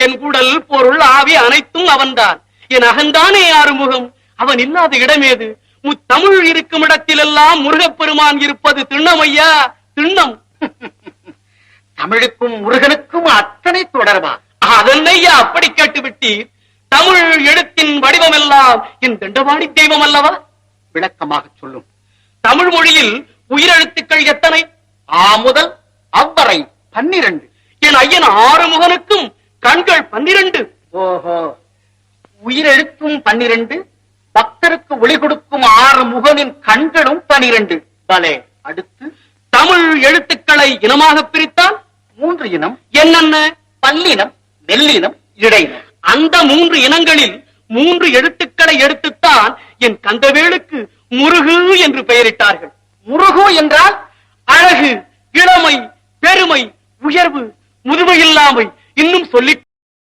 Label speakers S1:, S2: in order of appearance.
S1: என் குடல் பொருள் ஆவி அனைத்தும் அவன்தான். என் அகந்தானே ஆறுமுகம். அவன் இல்லாத இடமேது? முத்தமிழ் இருக்கும் இடத்திலெல்லாம் முருகப்பெருமான் இருப்பது திண்ணமையா, திண்ணம்.
S2: தமிழுக்கும் முருகனுக்கும் அத்தனை தொடர்பா?
S1: அதனையா அப்படி கேட்டு விட்டீர்? தமிழ் எழுத்தின் வடிவம் எல்லாம் என் தண்டவாணி தெய்வம் அல்லவா?
S2: விளக்கமாக சொல்லும்.
S1: தமிழ் மொழியில் உயிரெழுத்துக்கள் எத்தனை?
S2: ஆ முதல் அவ்வரை 12.
S1: என் ஐயன் ஆறுமுகனுக்கும் கண்கள் 12.
S2: ஓஹோ, உயிரெழுத்தும் 12, பக்தருக்கு ஒளி கொடுக்கும் ஆறுமுகனின் கண்களும் 12. பலே. அடுத்து
S1: தமிழ் எழுத்துக்களை இனமாக பிரித்தால்
S2: 3 இனம்.
S1: என்னென்ன?
S2: பல்லினம், மெல்லினம், இடையினம்.
S1: அந்த 3 இனங்களில் 3 எழுத்துக்களை எடுத்துத்தான் என் கந்தவேலுக்கு முருகு என்று பெயரிட்டார்கள்.
S2: முருகு என்றால்
S1: அழகு, இளமை, பெருமை, உயர்வு, முதுமையில்லாமை, இன்னும் சொல்லி